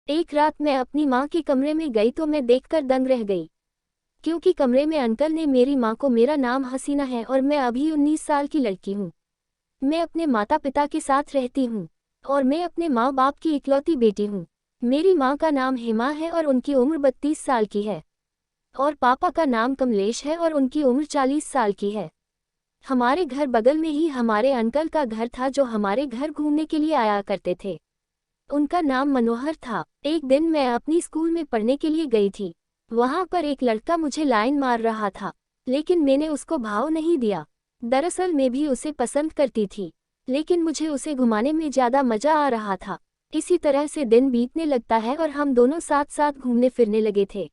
एक रात मैं अपनी माँ के कमरे में गई तो मैं देखकर दंग रह गई, क्योंकि कमरे में अंकल ने मेरी माँ को, मेरा नाम हसीना है और मैं अभी 19 साल की लड़की हूँ। मैं अपने माता पिता के साथ रहती हूँ और मैं अपने माँ बाप की इकलौती बेटी हूँ। मेरी माँ का नाम हेमा है और उनकी उम्र 32 साल की है, और पापा का नाम कमलेश है और उनकी उम्र 40 साल की है। हमारे घर बगल में ही हमारे अंकल का घर था, जो हमारे घर घूमने के लिए आया करते थे। उनका नाम मनोहर था। एक दिन मैं अपनी स्कूल में पढ़ने के लिए गई थी। वहां पर एक लड़का मुझे लाइन मार रहा था, लेकिन मैंने उसको भाव नहीं दिया। दरअसल मैं भी उसे पसंद करती थी, लेकिन मुझे उसे घुमाने में ज़्यादा मज़ा आ रहा था। इसी तरह से दिन बीतने लगता है और हम दोनों साथ साथ घूमने फिरने लगे थे।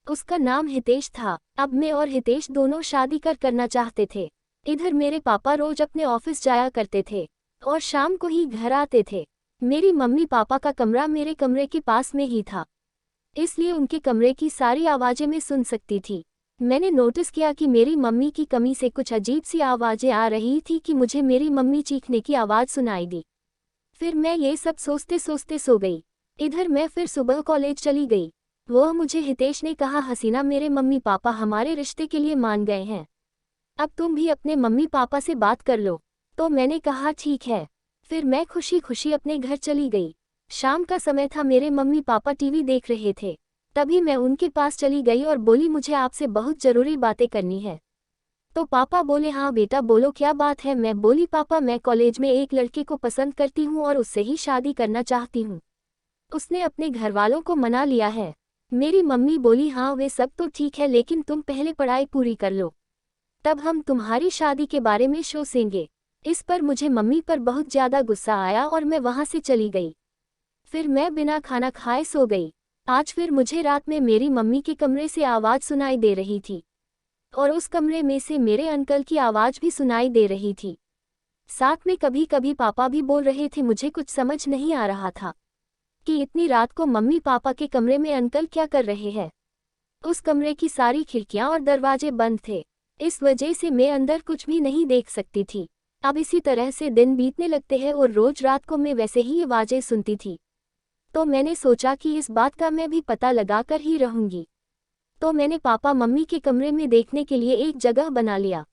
उसका नाम हितेश था। अब मैं और हितेश दोनों शादी करना चाहते थे। इधर मेरे पापा रोज अपने ऑफिस जाया करते थे और शाम को ही घर आते थे। मेरी मम्मी पापा का कमरा मेरे कमरे के पास में ही था, इसलिए उनके कमरे की सारी आवाज़ें मैं सुन सकती थी। मैंने नोटिस किया कि मेरी मम्मी की कमी से कुछ अजीब सी आवाज़ें आ रही थी कि मुझे मेरी मम्मी चीखने की आवाज़ सुनाई दी। फिर मैं ये सब सोचते सोचते सो गई। इधर मैं फिर सुबह कॉलेज चली गई। वह मुझे हितेश ने कहा, हसीना, मेरे मम्मी पापा हमारे रिश्ते के लिए मान गए हैं, अब तुम भी अपने मम्मी पापा से बात कर लो। तो मैंने कहा ठीक है। फिर मैं खुशी खुशी अपने घर चली गई। शाम का समय था, मेरे मम्मी पापा टीवी देख रहे थे। तभी मैं उनके पास चली गई और बोली, मुझे आपसे बहुत ज़रूरी बातें करनी है। तो पापा बोले, हाँ बेटा बोलो, क्या बात है। मैं बोली, पापा मैं कॉलेज में एक लड़के को पसंद करती हूँ और उससे ही शादी करना चाहती हूँ। उसने अपने घर वालों को मना लिया है। मेरी मम्मी बोली, हाँ वे सब तो ठीक है, लेकिन तुम पहले पढ़ाई पूरी कर लो, तब हम तुम्हारी शादी के बारे में सोचेंगे। इस पर मुझे मम्मी पर बहुत ज़्यादा गुस्सा आया और मैं वहाँ से चली गई। फिर मैं बिना खाना खाए सो गई। आज फिर मुझे रात में मेरी मम्मी के कमरे से आवाज़ सुनाई दे रही थी, और उस कमरे में से मेरे अंकल की आवाज़ भी सुनाई दे रही थी। साथ में कभी कभी पापा भी बोल रहे थे। मुझे कुछ समझ नहीं आ रहा था कि इतनी रात को मम्मी पापा के कमरे में अंकल क्या कर रहे हैं। उस कमरे की सारी खिड़कियां और दरवाजे बंद थे, इस वजह से मैं अंदर कुछ भी नहीं देख सकती थी। अब इसी तरह से दिन बीतने लगते हैं और रोज रात को मैं वैसे ही आवाज़ें सुनती थी। तो मैंने सोचा कि इस बात का मैं भी पता लगा कर ही रहूंगी। तो मैंने पापा मम्मी के कमरे में देखने के लिए एक जगह बना लिया।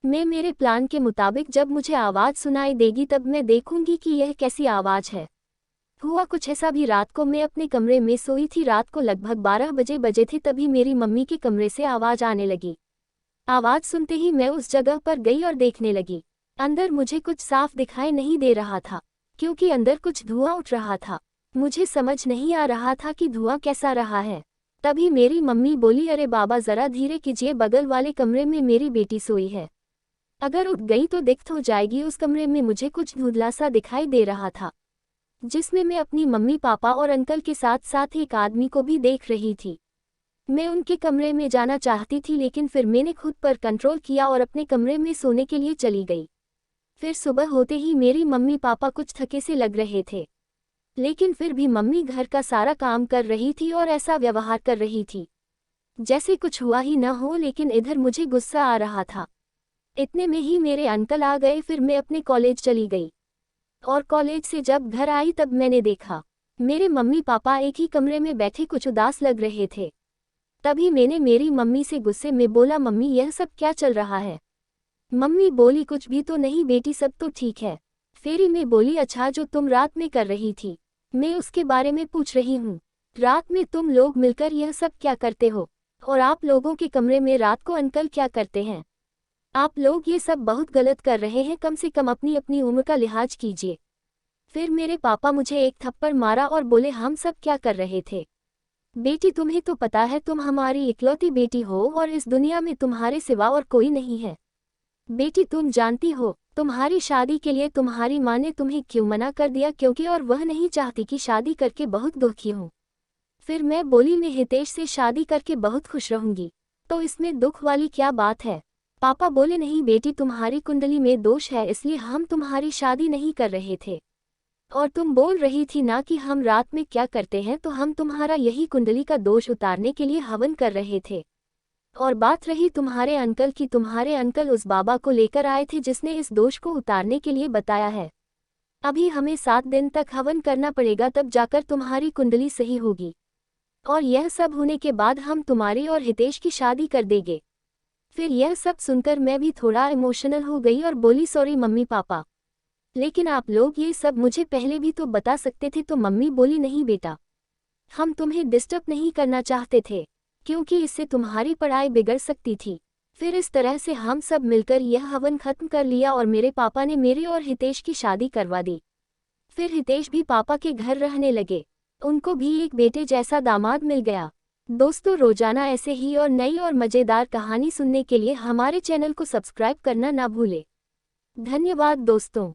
मैं मेरे प्लान के मुताबिक जब मुझे आवाज़ सुनाई देगी तब मैं देखूंगी कि यह कैसी आवाज़ है। हुआ कुछ ऐसा भी, रात को मैं अपने कमरे में सोई थी। रात को लगभग 12 बजे थे, तभी मेरी मम्मी के कमरे से आवाज़ आने लगी। आवाज़ सुनते ही मैं उस जगह पर गई और देखने लगी। अंदर मुझे कुछ साफ दिखाई नहीं दे रहा था, क्योंकि अंदर कुछ धुआं उठ रहा था। मुझे समझ नहीं आ रहा था कि धुआं कैसा रहा है। तभी मेरी मम्मी बोली, अरे बाबा ज़रा धीरे कीजिए, बगल वाले कमरे में मेरी बेटी सोई है, अगर उठ गई तो दिक्कत हो जाएगी। उस कमरे में मुझे कुछ धुंधला सा दिखाई दे रहा था, जिसमें मैं अपनी मम्मी पापा और अंकल के साथ साथ एक आदमी को भी देख रही थी। मैं उनके कमरे में जाना चाहती थी, लेकिन फिर मैंने खुद पर कंट्रोल किया और अपने कमरे में सोने के लिए चली गई। फिर सुबह होते ही मेरी मम्मी पापा कुछ थके से लग रहे थे, लेकिन फिर भी मम्मी घर का सारा काम कर रही थी और ऐसा व्यवहार कर रही थी जैसे कुछ हुआ ही न हो। लेकिन इधर मुझे गुस्सा आ रहा था। इतने में ही मेरे अंकल आ गए। फिर मैं अपने कॉलेज चली गई, और कॉलेज से जब घर आई तब मैंने देखा मेरे मम्मी पापा एक ही कमरे में बैठे कुछ उदास लग रहे थे। तभी मैंने मेरी मम्मी से गुस्से में बोला, मम्मी यह सब क्या चल रहा है। मम्मी बोली, कुछ भी तो नहीं बेटी, सब तो ठीक है। फिर मैं बोली, अच्छा जो तुम रात में कर रही थी, मैं उसके बारे में पूछ रही हूँ। रात में तुम लोग मिलकर यह सब क्या करते हो, और आप लोगों के कमरे में रात को अंकल क्या करते हैं। आप लोग ये सब बहुत गलत कर रहे हैं, कम से कम अपनी अपनी उम्र का लिहाज कीजिए। फिर मेरे पापा मुझे एक थप्पड़ मारा और बोले, हम सब क्या कर रहे थे। बेटी तुम्हें तो पता है तुम हमारी इकलौती बेटी हो और इस दुनिया में तुम्हारे सिवा और कोई नहीं है। बेटी तुम जानती हो तुम्हारी शादी के लिए तुम्हारी माँ ने तुम्हें क्यों मना कर दिया, क्योंकि और वह नहीं चाहती कि शादी करके बहुत दुखी हूँ। फिर मैं बोली, मैं हितेश से शादी करके बहुत खुश रहूंगी, तो इसमें दुख वाली क्या बात है। पापा बोले, नहीं बेटी तुम्हारी कुंडली में दोष है, इसलिए हम तुम्हारी शादी नहीं कर रहे थे। और तुम बोल रही थी ना कि हम रात में क्या करते हैं, तो हम तुम्हारा यही कुंडली का दोष उतारने के लिए हवन कर रहे थे। और बात रही तुम्हारे अंकल की, तुम्हारे अंकल उस बाबा को लेकर आए थे जिसने इस दोष को उतारने के लिए बताया है। अभी हमें 7 दिन तक हवन करना पड़ेगा, तब जाकर तुम्हारी कुंडली सही होगी। और यह सब होने के बाद हम तुम्हारी और हितेश की शादी कर देंगे। फिर यह सब सुनकर मैं भी थोड़ा इमोशनल हो गई और बोली, सॉरी मम्मी पापा, लेकिन आप लोग ये सब मुझे पहले भी तो बता सकते थे। तो मम्मी बोली, नहीं बेटा, हम तुम्हें डिस्टर्ब नहीं करना चाहते थे, क्योंकि इससे तुम्हारी पढ़ाई बिगड़ सकती थी। फिर इस तरह से हम सब मिलकर यह हवन खत्म कर लिया और मेरे पापा ने मेरे और हितेश की शादी करवा दी। फिर हितेश भी पापा के घर रहने लगे, उनको भी एक बेटे जैसा दामाद मिल गया। दोस्तों, रोजाना ऐसे ही और नई और मज़ेदार कहानी सुनने के लिए हमारे चैनल को सब्सक्राइब करना ना भूलें। धन्यवाद दोस्तों।